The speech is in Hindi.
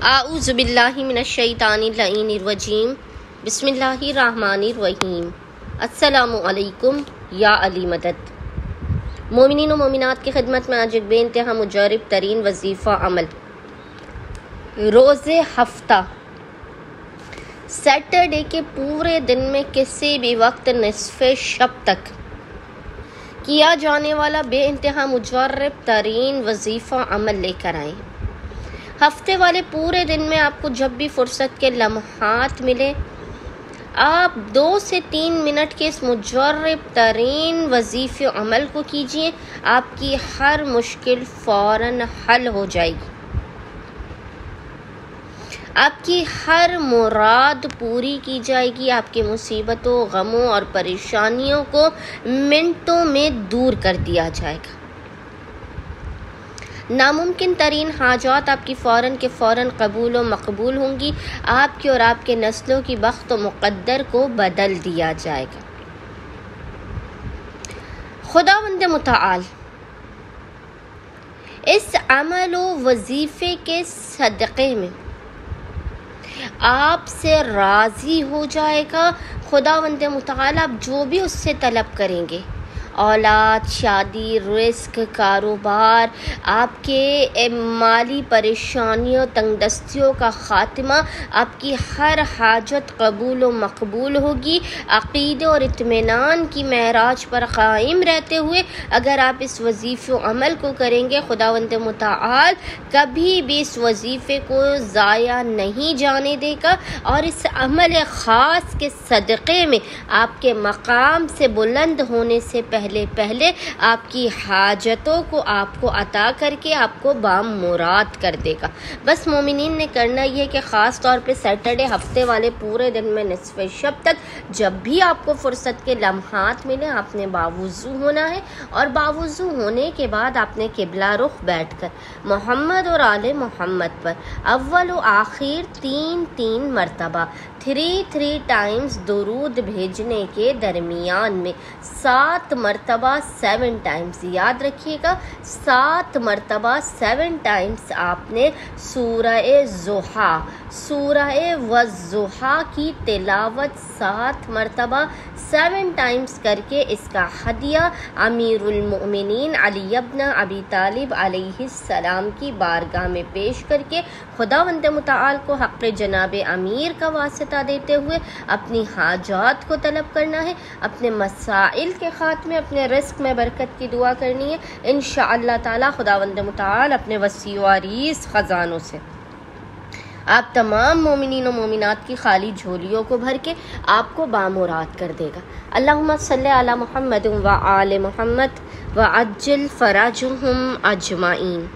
आऊज़ुबिल्लाहि मिनश्शैतानिर्रजीम बिस्मिल्लाहिर्रहमानिर्रहीम। अस्सलामु अलैकुम या अली मदद। मोमिनीन व मोमिनात की खिदमत में आज एक बेइंतहा मुजरब तरीन वजीफ़ा अमल, रोज़े हफ्ता सैटरडे के पूरे दिन में किसी भी वक्त निस्फ़े शब तक किया जाने वाला बेइंतहा मुजरब तरीन वजीफ़ा अमल लेकर आए। हफ्ते वाले पूरे दिन में आपको जब भी फुर्सत के लम्हात मिले, आप 2 से 3 मिनट के इस मुजर्रब तरीन वजीफ़े अमल को कीजिए। आपकी हर मुश्किल फ़ौरन हल हो जाएगी, आपकी हर मुराद पूरी की जाएगी, आपकी मुसीबतों, गमों और परेशानियों को मिनटों में दूर कर दिया जाएगा। नामुमकिन तरीन हाजात आपकी फ़ौरन के फ़ौरन कबूल व मकबूल होंगी। आपके और आपके नस्लों की बख्त व मुक़द्दर को बदल दिया जाएगा। खुदावंद मुताल इस अमल व वजीफ़े के सदक़े में आपसे राज़ी हो जाएगा। खुदावंद मुताल आप जो भी उससे तलब करेंगे, औलाद, शादी, रिस्क, कारोबार, आपके माली परेशानियों, तंगदस्तियों का ख़ात्मा, आपकी हर हाजत कबूल व मकबूल होगी। अक़ीदे और इत्मीनान की महराज पर क़ाइम रहते हुए अगर आप इस वजीफ़े अमल को करेंगे, खुदावंद मुताल कभी भी इस वजीफ़े को ज़ाया नहीं जाने देगा और इस अमल ख़ास के सदक़े में आपके मकाम से बुलंद होने से पहले आपकी हाजतों को आपको अता करके आपको बामुराद कर देगा। बस मोमिनीन ने करना यह है कि ख़ास तौर पे सैटरडे हफ्ते वाले पूरे दिन में निस्फ़े शब तक जब भी आपको फ़ुर्सत के लम्हात मिले, आपने बावुज़ू होना है और बावुज़ू होने के बाद आपने किबला रुख बैठकर मोहम्मद और आले मोहम्मद पर अव्वल व आखिर 3 मरतबा 3 टाइम्स दुरूद भेजने के दरमियान में 7 मरतबा 7 टाइम्स, याद रखिएगा 7 मरतबा 7 टाइम्स आपने सूरह ज़ुहा, सूरह वज़्ज़ुहा की तिलावत 7 मरतबा 7 टाइम्स करके इसका हदिया अमीरुल मोमिनीन अली इब्न अबी तालिब अलैहिस्सलाम की बारगाह में पेश करके खुदावंद मुताल को हक़ जनाब अमीर का वास्ता देते हुए अपनी हाजात को तलब करना है, अपने मसाइल के ख़ात्मे, अपने रिस्क में बरकत की दुआ करनी है। इंशाअल्लाह ताला खुदावंद मुताल अपने वसी व अरीज़ ख़ज़ानों से आप तमाम मोमिनीन व मोमिनात की खाली झोलियों को भर के आपको बामुराद कर देगा। अल्लाहुम्मा सल्ली अला मुहम्मद व आले मुहम्मद व अज्जिल फ़राजुहुम अजमाइन।